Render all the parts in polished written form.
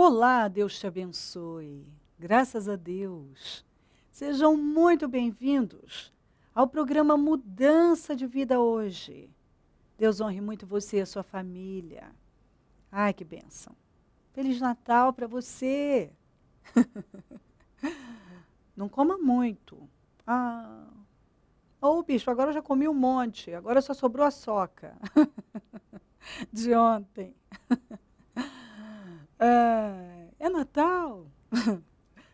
Olá, Deus te abençoe. Graças a Deus. Sejam muito bem-vindos ao programa Mudança de Vida hoje. Deus honre muito você e a sua família. Ai, que bênção. Feliz Natal para você. Não coma muito. Ô, bicho, agora eu já comi um monte. Agora só sobrou a soca de ontem. É Natal.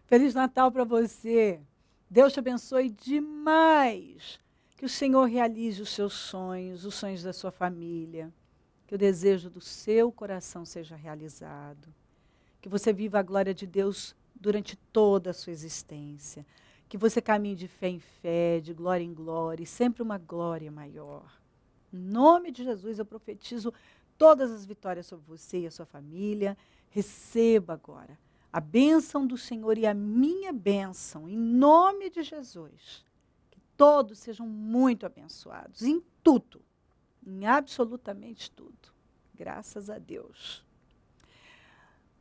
Feliz Natal para você. Deus te abençoe demais. Que o Senhor realize os seus sonhos, os sonhos da sua família. Que o desejo do seu coração seja realizado. Que você viva a glória de Deus durante toda a sua existência. Que você caminhe de fé em fé, de glória em glória, e sempre uma glória maior. Em nome de Jesus, eu profetizo todas as vitórias sobre você e a sua família. Receba agora a bênção do Senhor e a minha bênção, em nome de Jesus. Que todos sejam muito abençoados, em tudo, em absolutamente tudo. Graças a Deus.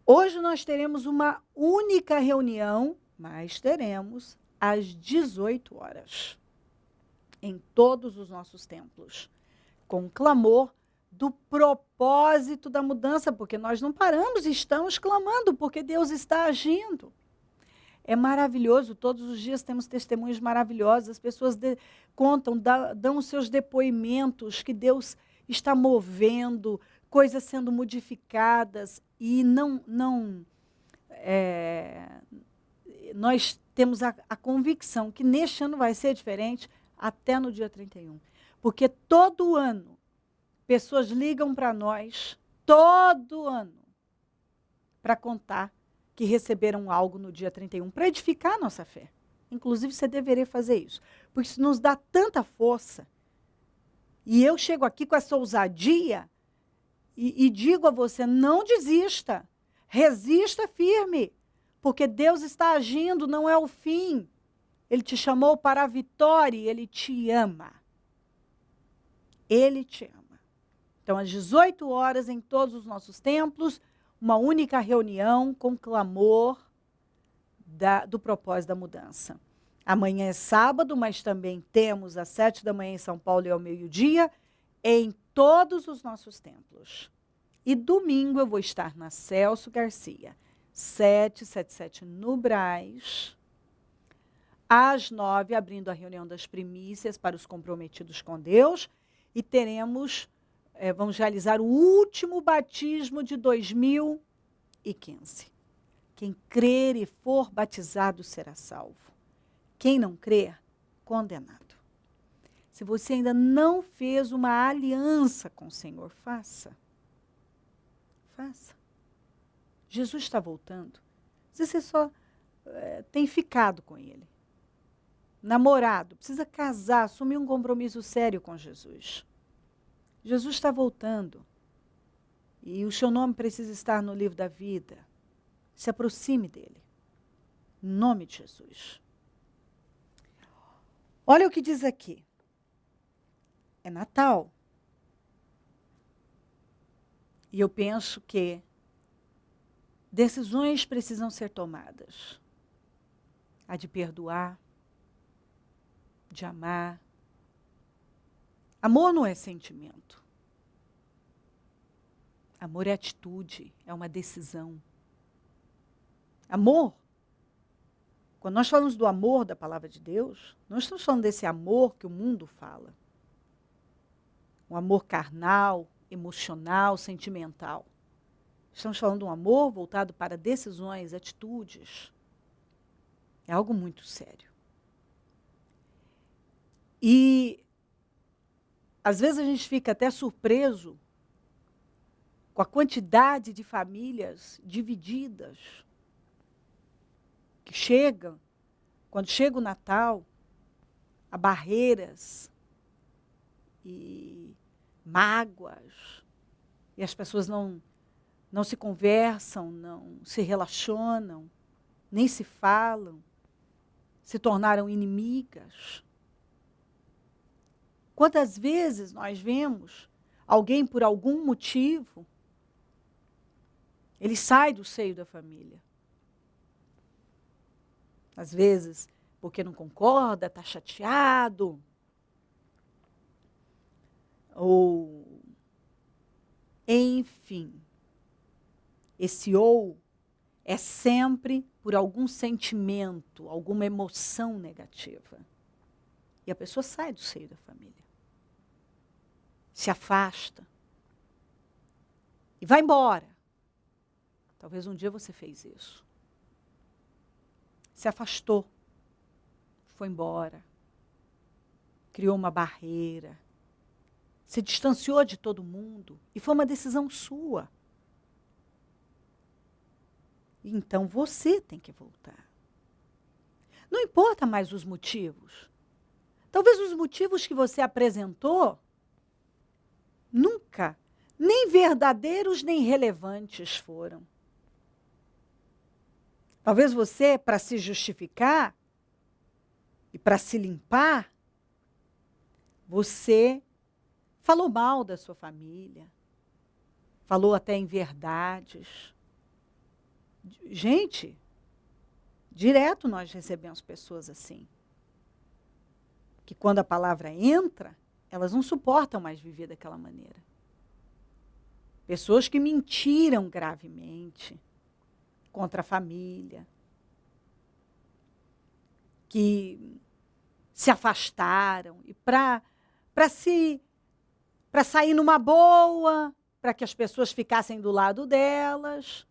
Hoje nós teremos uma única reunião, mas teremos às 18 horas, em todos os nossos templos, com clamor do propósito da mudança, porque nós não paramos, estamos clamando, porque Deus está agindo. É maravilhoso, todos os dias temos testemunhos maravilhosos, as pessoas contam, dão os seus depoimentos, que Deus está movendo, coisas sendo modificadas, e nós temos a convicção que neste ano vai ser diferente, até no dia 31. Porque todo ano, pessoas ligam para nós, todo ano, para contar que receberam algo no dia 31, para edificar a nossa fé. Inclusive, você deveria fazer isso, porque isso nos dá tanta força. E eu chego aqui com essa ousadia e digo a você, não desista, resista firme, porque Deus está agindo, não é o fim. Ele te chamou para a vitória e Ele te ama. Ele te ama. Então, às 18 horas, em todos os nossos templos, uma única reunião com clamor do propósito da mudança. Amanhã é sábado, mas também temos às 7 da manhã em São Paulo e ao meio-dia, em todos os nossos templos. E domingo eu vou estar na Celso Garcia, 777 no Brás, às 9, abrindo a reunião das primícias para os comprometidos com Deus, e vamos realizar o último batismo de 2015. Quem crer e for batizado será salvo. Quem não crer, condenado. Se você ainda não fez uma aliança com o Senhor, faça. Faça. Jesus está voltando. Você só tem ficado com Ele. Namorado, precisa casar, assumir um compromisso sério com Jesus. Jesus está voltando. E o seu nome precisa estar no livro da vida. Se aproxime dele. Em nome de Jesus. Olha o que diz aqui. É Natal. E eu penso que decisões precisam ser tomadas. A de perdoar, de amar. Amor não é sentimento. Amor é atitude, é uma decisão. Amor, quando nós falamos do amor da palavra de Deus, não estamos falando desse amor que o mundo fala. Um amor carnal, emocional, sentimental. Estamos falando de um amor voltado para decisões, atitudes. É algo muito sério. E às vezes a gente fica até surpreso com a quantidade de famílias divididas que chegam, quando chega o Natal, a barreiras e mágoas, e as pessoas não se conversam, não se relacionam, nem se falam, se tornaram inimigas. Quantas vezes nós vemos alguém, por algum motivo, Ele sai do seio da família. Às vezes, porque não concorda, está chateado. Ou, enfim, esse ou é sempre por algum sentimento, alguma emoção negativa. E a pessoa sai do seio da família. Se afasta. E vai embora. Talvez um dia você fez isso. Se afastou. Foi embora. Criou uma barreira. Se distanciou de todo mundo. E foi uma decisão sua. Então você tem que voltar. Não importa mais os motivos. Talvez os motivos que você apresentou nunca, nem verdadeiros nem relevantes foram. Talvez você, para se justificar e para se limpar, você falou mal da sua família, falou até inverdades. Gente, direto nós recebemos pessoas assim, que quando a palavra entra, elas não suportam mais viver daquela maneira. Pessoas que mentiram gravemente contra a família, que se afastaram e para sair numa boa, para que as pessoas ficassem do lado delas,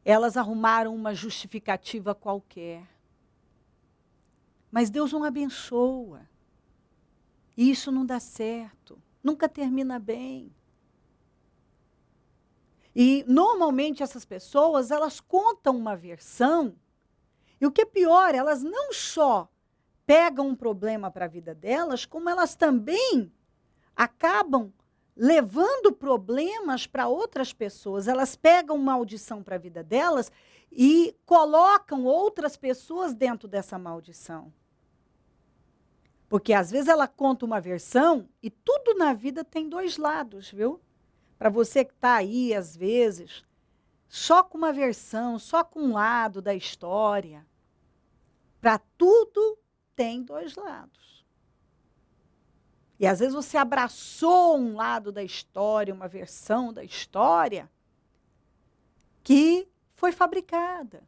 elas arrumaram uma justificativa qualquer. Mas Deus não abençoa. E isso não dá certo. Nunca termina bem. E, normalmente, essas pessoas, elas contam uma versão. E o que é pior, elas não só pegam um problema para a vida delas, como elas também acabam levando problemas para outras pessoas. Elas pegam maldição para a vida delas e colocam outras pessoas dentro dessa maldição. Porque às vezes ela conta uma versão e tudo na vida tem dois lados, viu? Para você que está aí, às vezes, só com uma versão, só com um lado da história. Para tudo tem dois lados. E às vezes você abraçou um lado da história, uma versão da história, que foi fabricada.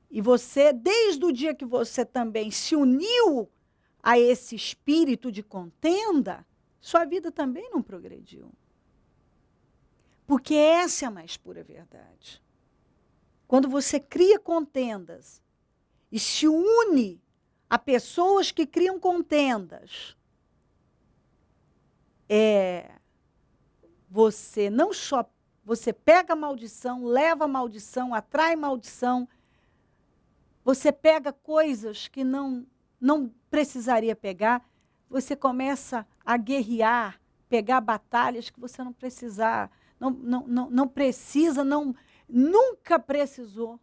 E você, desde o dia que você também se uniu a esse espírito de contenda, sua vida também não progrediu. Porque essa é a mais pura verdade. Quando você cria contendas e se une a pessoas que criam contendas, você não só, você pega a maldição, leva a maldição, atrai maldição, você pega coisas que não precisaria pegar, você começa a guerrear, pegar batalhas que você não precisar, nunca precisou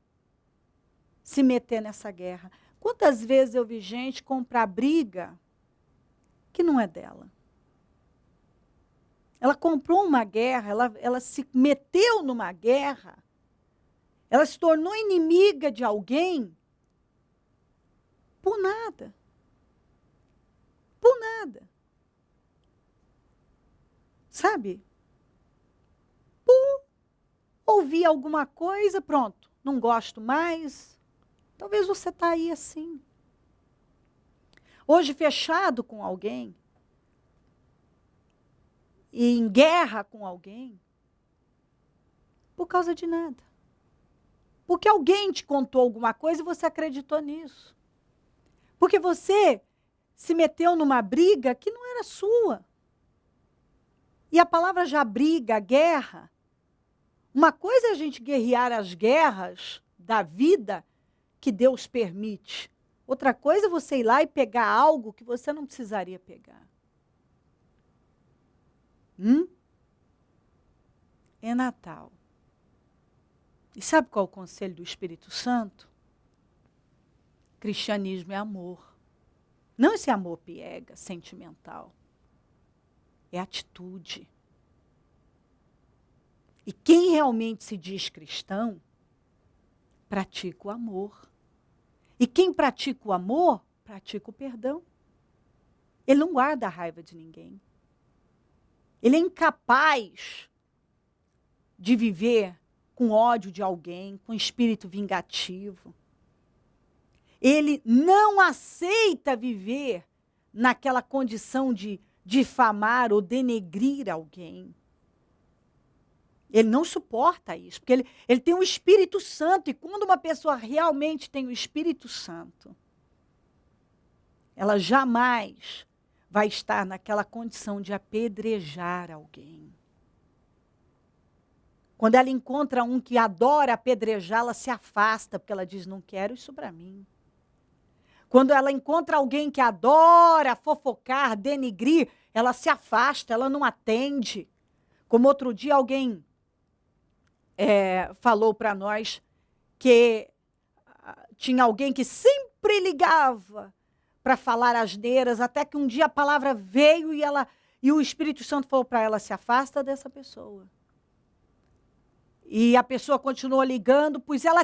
se meter nessa guerra. Quantas vezes eu vi gente comprar briga que não é dela? Ela comprou uma guerra, ela se meteu numa guerra, ela se tornou inimiga de alguém por nada. Por nada. Sabe? Por ouvir alguma coisa, pronto, não gosto mais. Talvez você está aí assim. Hoje fechado com alguém, e em guerra com alguém, por causa de nada. Porque alguém te contou alguma coisa e você acreditou nisso. Porque você se meteu numa briga que não era sua. E a palavra já briga, guerra. Uma coisa é a gente guerrear as guerras da vida que Deus permite. Outra coisa é você ir lá e pegar algo que você não precisaria pegar. É Natal. E sabe qual é o conselho do Espírito Santo? Cristianismo é amor. Não esse amor piega, sentimental. É atitude. E quem realmente se diz cristão, pratica o amor. E quem pratica o amor, pratica o perdão. Ele não guarda a raiva de ninguém. Ele é incapaz de viver com ódio de alguém, com espírito vingativo. Ele não aceita viver naquela condição de difamar ou denegrir alguém. Ele não suporta isso, porque ele tem o Espírito Santo, e quando uma pessoa realmente tem o Espírito Santo, ela jamais vai estar naquela condição de apedrejar alguém. Quando ela encontra um que adora apedrejar, ela se afasta, porque ela diz, não quero isso para mim. Quando ela encontra alguém que adora fofocar, denegrir, ela se afasta, ela não atende. Como outro dia alguém falou para nós que tinha alguém que sempre ligava para falar asneiras, até que um dia a palavra veio e o Espírito Santo falou para ela, se afasta dessa pessoa. E a pessoa continuou ligando, pois ela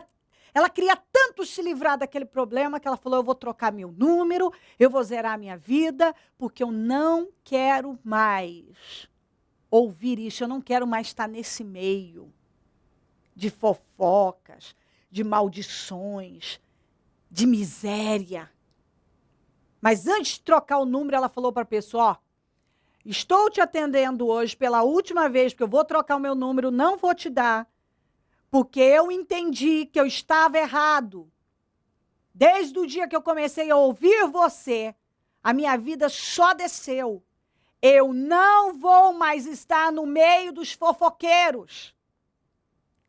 queria tanto se livrar daquele problema que ela falou, eu vou trocar meu número, eu vou zerar minha vida, porque eu não quero mais ouvir isso, eu não quero mais estar nesse meio de fofocas, de maldições, de miséria. Mas antes de trocar o número, ela falou para a pessoa, ó, estou te atendendo hoje pela última vez, porque eu vou trocar o meu número, não vou te dar, porque eu entendi que eu estava errado. Desde o dia que eu comecei a ouvir você, a minha vida só desceu. Eu não vou mais estar no meio dos fofoqueiros.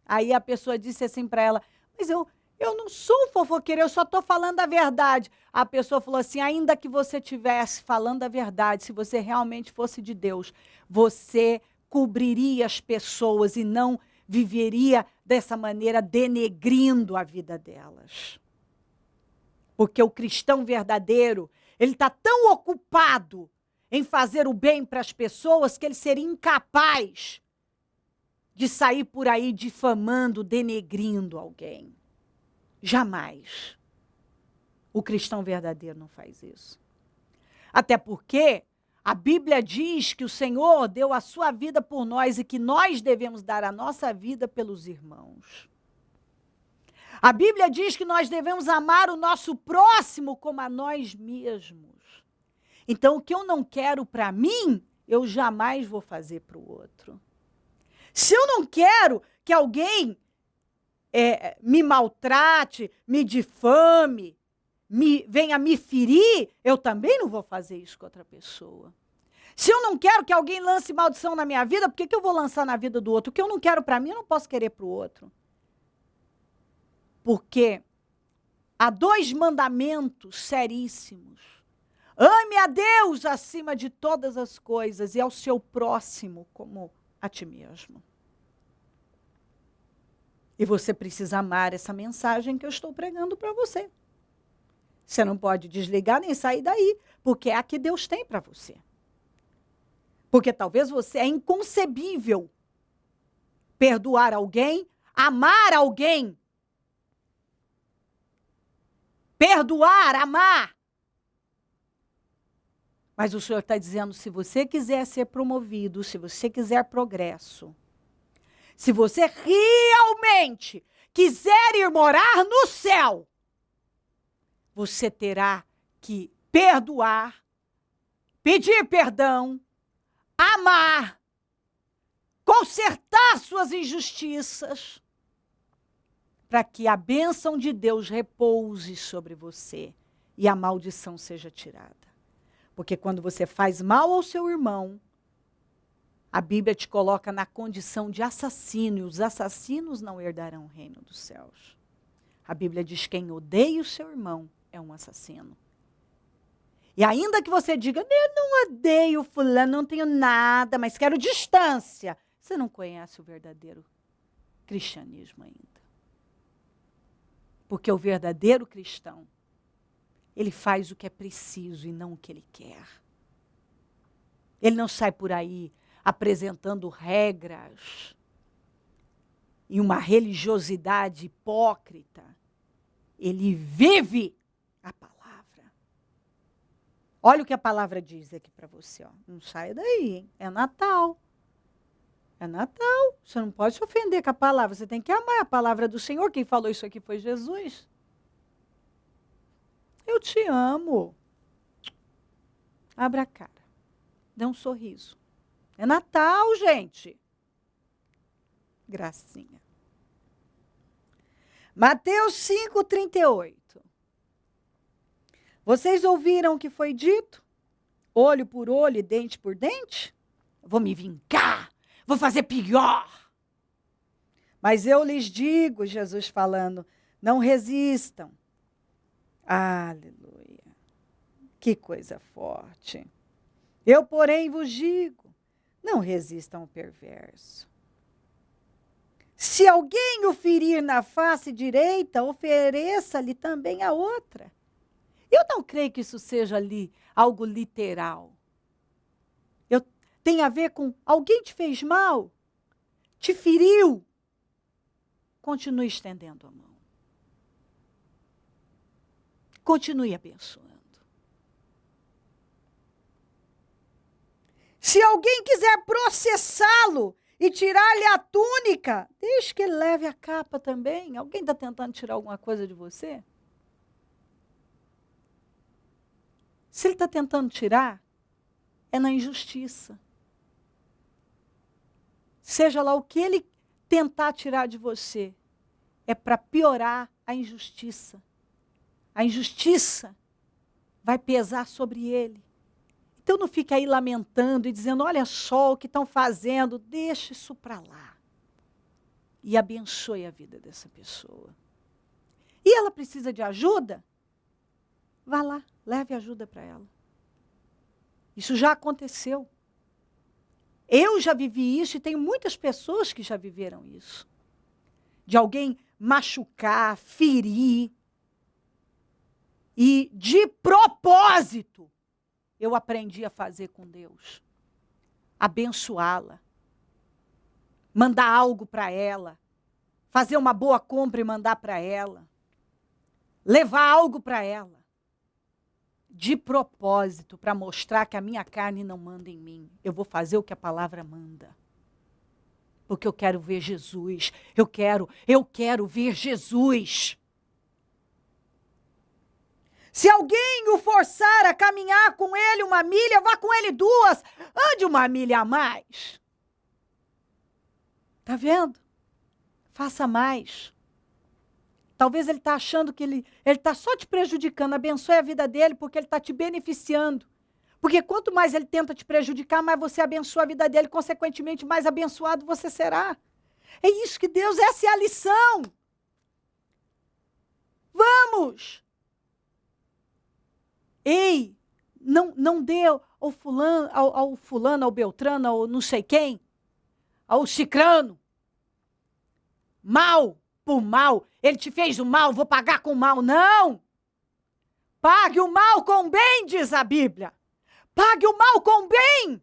Aí a pessoa disse assim para ela, mas eu não sou fofoqueira, eu só estou falando a verdade. A pessoa falou assim, ainda que você estivesse falando a verdade, se você realmente fosse de Deus, você cobriria as pessoas e não viveria dessa maneira denegrindo a vida delas. Porque o cristão verdadeiro, ele está tão ocupado em fazer o bem para as pessoas que ele seria incapaz de sair por aí difamando, denegrindo alguém. Jamais. O cristão verdadeiro não faz isso. Até porque a Bíblia diz que o Senhor deu a sua vida por nós e que nós devemos dar a nossa vida pelos irmãos. A Bíblia diz que nós devemos amar o nosso próximo como a nós mesmos. Então, o que eu não quero para mim, eu jamais vou fazer para o outro. Se eu não quero que alguém me maltrate, me difame, venha me ferir, eu também não vou fazer isso com outra pessoa. Se eu não quero que alguém lance maldição na minha vida, por que eu vou lançar na vida do outro? O que eu não quero para mim, eu não posso querer para o outro. Porque há 2 mandamentos seríssimos. Ame a Deus acima de todas as coisas e ao seu próximo como a ti mesmo. E você precisa amar essa mensagem que eu estou pregando para você. Você não pode desligar nem sair daí, porque é a que Deus tem para você. Porque talvez você é inconcebível perdoar alguém, amar alguém. Perdoar, amar. Mas o Senhor está dizendo, se você quiser ser promovido, se você quiser progresso, se você realmente quiser ir morar no céu, você terá que perdoar, pedir perdão, amar, consertar suas injustiças, para que a bênção de Deus repouse sobre você e a maldição seja tirada. Porque quando você faz mal ao seu irmão, a Bíblia te coloca na condição de assassino, e os assassinos não herdarão o reino dos céus. A Bíblia diz que quem odeia o seu irmão é um assassino. E ainda que você diga, eu não odeio fulano, não tenho nada, mas quero distância. Você não conhece o verdadeiro cristianismo ainda. Porque o verdadeiro cristão, ele faz o que é preciso e não o que ele quer. Ele não sai por aí apresentando regras em uma religiosidade hipócrita. Ele vive a palavra. Olha o que a palavra diz aqui para você. Ó. Não saia daí, hein? É Natal. É Natal. Você não pode se ofender com a palavra. Você tem que amar a palavra do Senhor. Quem falou isso aqui foi Jesus. Eu te amo. Abra a cara. Dê um sorriso. É Natal, gente. Gracinha. Mateus 5:38. Vocês ouviram o que foi dito? Olho por olho e dente por dente? Vou me vingar. Vou fazer pior. Mas eu lhes digo, Jesus falando, não resistam. Aleluia. Que coisa forte. Eu, porém, vos digo, não resistam ao perverso. Se alguém o ferir na face direita, ofereça-lhe também a outra. Eu não creio que isso seja ali algo literal. Tem a ver com alguém te fez mal, te feriu. Continue estendendo a mão. Continue abençoando. Se alguém quiser processá-lo e tirar-lhe a túnica, deixe que ele leve a capa também. Alguém está tentando tirar alguma coisa de você? Se ele está tentando tirar, é na injustiça. Seja lá o que ele tentar tirar de você, é para piorar a injustiça. A injustiça vai pesar sobre ele. Então não fique aí lamentando e dizendo, olha só o que estão fazendo. Deixa isso para lá. E abençoe a vida dessa pessoa. E ela precisa de ajuda? Vá lá, leve ajuda para ela. Isso já aconteceu. Eu já vivi isso e tenho muitas pessoas que já viveram isso. De alguém machucar, ferir. E de propósito, eu aprendi a fazer com Deus. Abençoá-la. Mandar algo para ela. Fazer uma boa compra e mandar para ela. Levar algo para ela. De propósito, para mostrar que a minha carne não manda em mim. Eu vou fazer o que a palavra manda. Porque eu quero ver Jesus. Eu quero ver Jesus. Se alguém o forçar a caminhar com ele 1 milha, vá com ele 2. Ande 1 milha a mais. Tá vendo? Faça mais. Talvez ele está achando que ele está só te prejudicando. Abençoe a vida dele porque ele está te beneficiando. Porque quanto mais ele tenta te prejudicar, mais você abençoa a vida dele. Consequentemente, mais abençoado você será. É isso que Deus, essa é a lição. Vamos! Ei, não dê ao fulano, ao Beltrano, ao não sei quem, ao cicrano. Mal por mal. Ele te fez o mal, vou pagar com o mal. Não! Pague o mal com o bem, diz a Bíblia. Pague o mal com o bem.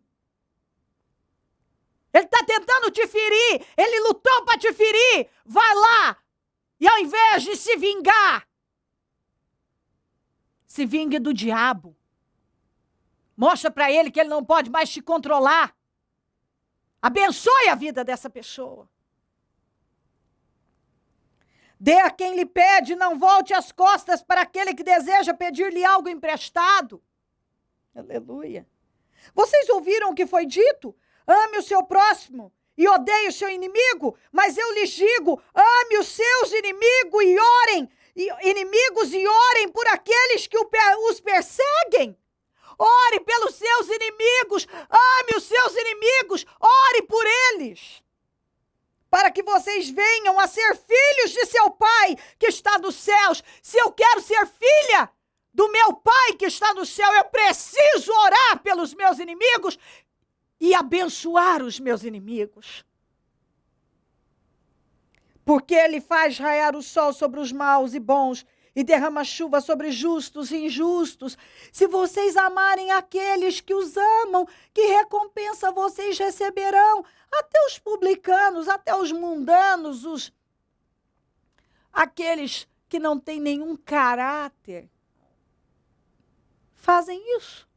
Ele está tentando te ferir. Ele lutou para te ferir. Vai lá. E ao invés de se vingar, se vingue do diabo. Mostra para ele que ele não pode mais te controlar. Abençoe a vida dessa pessoa. Dê a quem lhe pede, não volte as costas para aquele que deseja pedir-lhe algo emprestado. Aleluia. Vocês ouviram o que foi dito? Ame o seu próximo e odeie o seu inimigo. Mas eu lhes digo, ame os seus inimigos e orem por aqueles que os perseguem. Ore pelos seus inimigos, ame os seus inimigos, ore por eles. Para que vocês venham a ser filhos de seu Pai que está nos céus. Se eu quero ser filha do meu Pai que está no céu, eu preciso orar pelos meus inimigos e abençoar os meus inimigos. Porque ele faz raiar o sol sobre os maus e bons e derrama chuva sobre justos e injustos. Se vocês amarem aqueles que os amam, que recompensa vocês receberão? Até os publicanos, até os mundanos, aqueles que não têm nenhum caráter, fazem isso.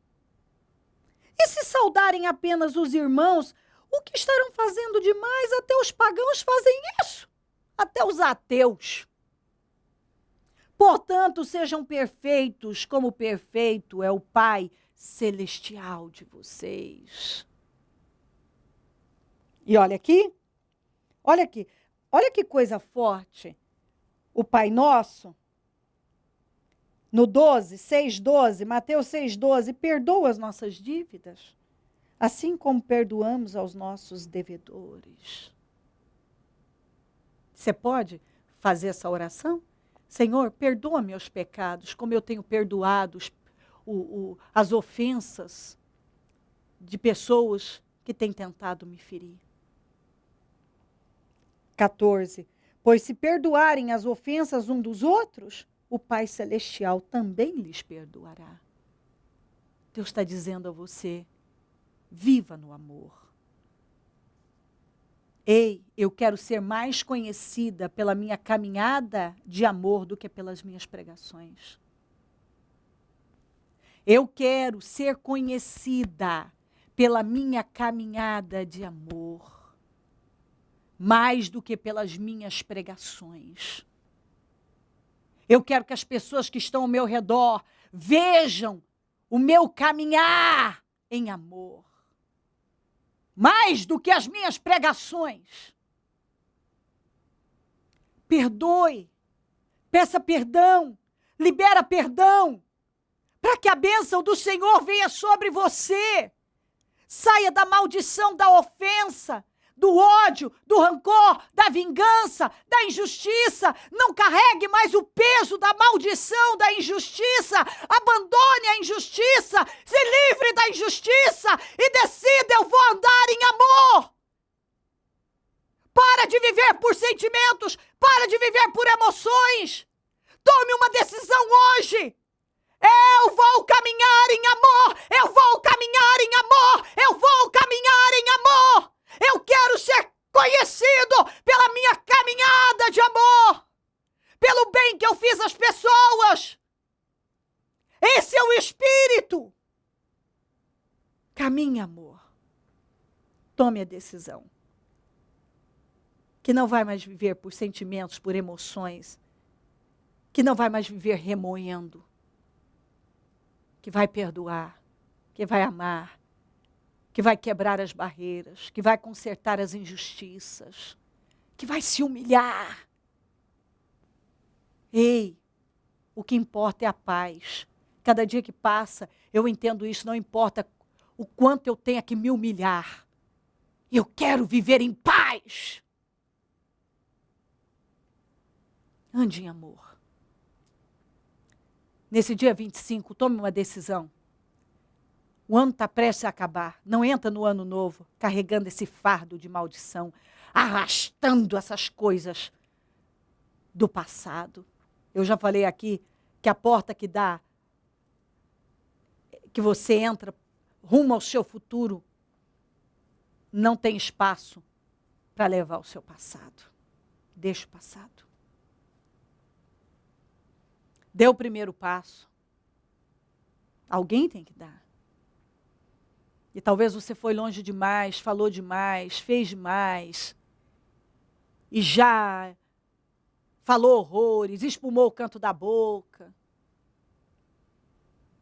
E se saudarem apenas os irmãos, o que estarão fazendo demais? Até os pagãos fazem isso, até os ateus. Portanto, sejam perfeitos, como perfeito é o Pai celestial de vocês. E olha aqui, olha que coisa forte. O Pai Nosso, no 6:12, Mateus 6:12, perdoa as nossas dívidas, assim como perdoamos aos nossos devedores. Você pode fazer essa oração? Senhor, perdoa meus pecados, como eu tenho perdoado as ofensas de pessoas que têm tentado me ferir. 14. Pois se perdoarem as ofensas um dos outros, o Pai Celestial também lhes perdoará. Deus está dizendo a você, viva no amor. Ei, eu quero ser mais conhecida pela minha caminhada de amor do que pelas minhas pregações. Eu quero ser conhecida pela minha caminhada de amor, mais do que pelas minhas pregações. Eu quero que as pessoas que estão ao meu redor vejam o meu caminhar em amor. Mais do que as minhas pregações. Perdoe, peça perdão, libera perdão, para que a bênção do Senhor venha sobre você. Saia da maldição da ofensa, do ódio, do rancor, da vingança, da injustiça. Não carregue mais o peso da maldição, da injustiça. Abandone a injustiça, se livre da injustiça e decida, eu vou andar em amor. Para de viver por sentimentos, para de viver por emoções. Tome uma decisão hoje. Eu vou caminhar em amor, eu vou caminhar em amor, eu vou caminhar em amor. Eu quero ser conhecido pela minha caminhada de amor, pelo bem que eu fiz às pessoas. Esse é o Espírito. Caminhe, amor. Tome a decisão. Que não vai mais viver por sentimentos, por emoções. Que não vai mais viver remoendo. Que vai perdoar, que vai amar, que vai quebrar as barreiras, que vai consertar as injustiças, que vai se humilhar. Ei, o que importa é a paz. Cada dia que passa, eu entendo isso, não importa o quanto eu tenha que me humilhar. Eu quero viver em paz. Ande em amor. Nesse dia 25, tome uma decisão. O ano está prestes a acabar. Não entra no ano novo carregando esse fardo de maldição, arrastando essas coisas do passado. Eu já falei aqui que a porta que você entra rumo ao seu futuro, não tem espaço para levar o seu passado. Deixa o passado. Dê o primeiro passo. Alguém tem que dar. E talvez você foi longe demais, falou demais, fez demais. E já falou horrores, espumou o canto da boca.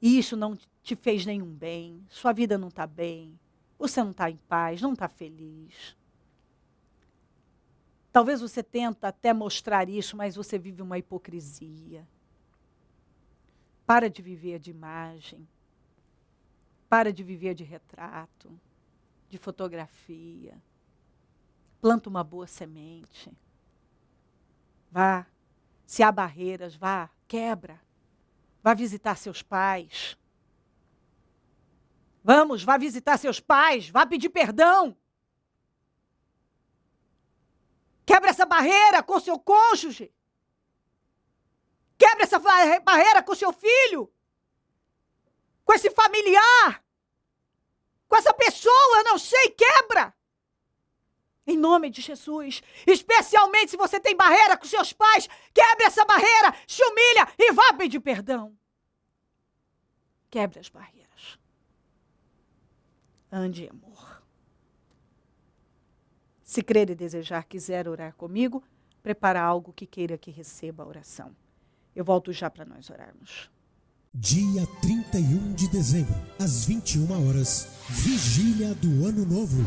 E isso não te fez nenhum bem. Sua vida não está bem. Você não está em paz, não está feliz. Talvez você tenta até mostrar isso, mas você vive uma hipocrisia. Para de viver de imagem. Para de viver de retrato, de fotografia. Planta uma boa semente. Vá. Se há barreiras, vá, quebra. Vá visitar seus pais. Vamos, vá visitar seus pais, vá pedir perdão. Quebra essa barreira com seu cônjuge. Quebra essa barreira com seu filho, com esse familiar, com essa pessoa, eu não sei, quebra. Em nome de Jesus, especialmente se você tem barreira com seus pais, quebre essa barreira, se humilha e vá pedir perdão. Quebre as barreiras. Ande, amor. Se crer e desejar, quiser orar comigo, prepara algo que queira que receba a oração. Eu volto já para nós orarmos. Dia 31 de dezembro, às 21 horas, Vigília do Ano Novo.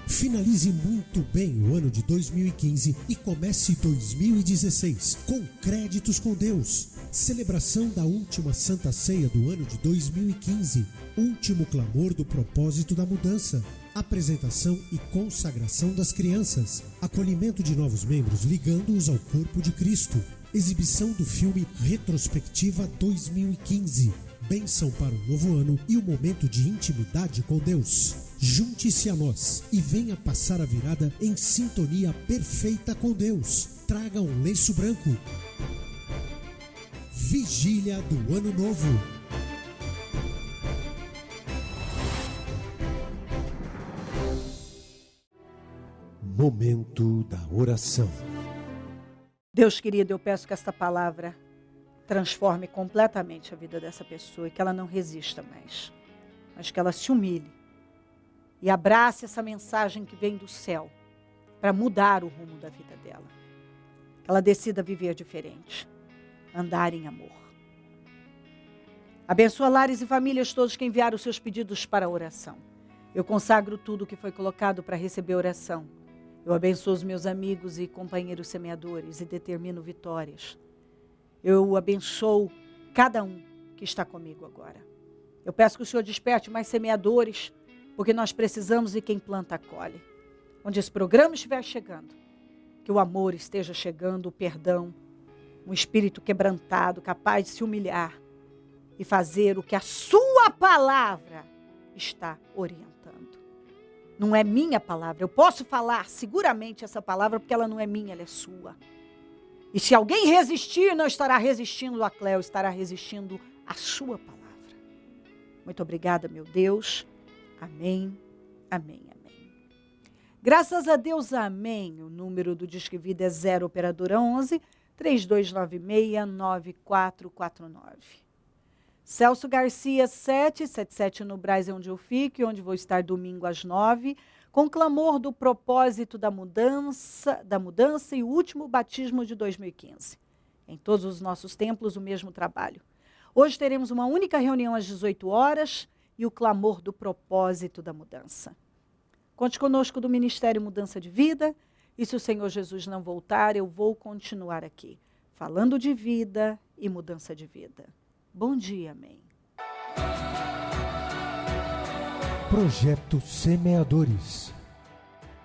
Finalize muito bem o ano de 2015 e comece 2016 com créditos com Deus. Celebração da última Santa Ceia do ano de 2015. Último clamor do propósito da mudança. Apresentação e consagração das crianças. Acolhimento de novos membros ligando-os ao corpo de Cristo. Exibição do filme Retrospectiva 2015. Bênção para o novo ano e o momento de intimidade com Deus. Junte-se a nós e venha passar a virada em sintonia perfeita com Deus. Traga um lenço branco. Vigília do Ano Novo. Momento da oração. Deus querido, eu peço que esta palavra transforme completamente a vida dessa pessoa e que ela não resista mais, mas que ela se humilhe e abrace essa mensagem que vem do céu para mudar o rumo da vida dela. Que ela decida viver diferente, andar em amor. Abençoa lares e famílias todos que enviaram seus pedidos para a oração. Eu consagro tudo que foi colocado para receber oração. Eu abençoo os meus amigos e companheiros semeadores e determino vitórias. Eu abençoo cada um que está comigo agora. Eu peço que o Senhor desperte mais semeadores, porque nós precisamos de quem planta colhe. Onde esse programa estiver chegando, que o amor esteja chegando, o perdão, um espírito quebrantado, capaz de se humilhar e fazer o que a sua palavra está orientando. Não é minha palavra, eu posso falar seguramente essa palavra porque ela não é minha, ela é sua. E se alguém resistir, não estará resistindo a Cléo, estará resistindo à sua palavra. Muito obrigada, meu Deus. Amém, amém, amém. Graças a Deus, amém. O número do Disque Vida é 0 operadora 11 3296-9449. Celso Garcia 777 no Brás é onde eu fico, onde vou estar domingo às 9, com clamor do propósito da mudança e o último batismo de 2015. Em todos os nossos templos, o mesmo trabalho. Hoje teremos uma única reunião às 18 horas e o clamor do propósito da mudança. Conte conosco do Ministério Mudança de Vida, e se o Senhor Jesus não voltar, eu vou continuar aqui, falando de vida e mudança de vida. Bom dia, amém. Projeto Semeadores.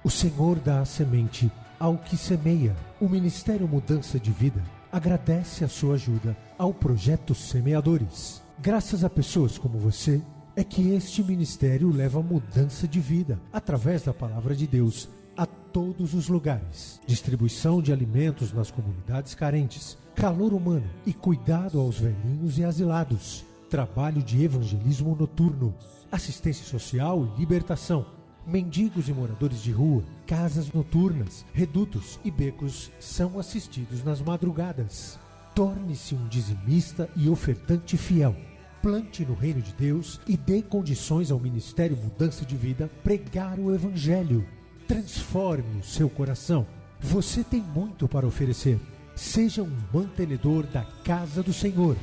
O Senhor dá a semente ao que semeia. O Ministério Mudança de Vida agradece a sua ajuda ao Projeto Semeadores. Graças a pessoas como você, é que este ministério leva mudança de vida, através da palavra de Deus, a todos os lugares. Distribuição de alimentos nas comunidades carentes, calor humano e cuidado aos velhinhos e asilados. Trabalho de evangelismo noturno, assistência social e libertação. Mendigos e moradores de rua, casas noturnas, redutos e becos são assistidos nas madrugadas. Torne-se um dizimista e ofertante fiel. Plante no reino de Deus e dê condições ao Ministério Mudança de Vida pregar o Evangelho. Transforme o seu coração. Você tem muito para oferecer. Seja um mantenedor da casa do Senhor.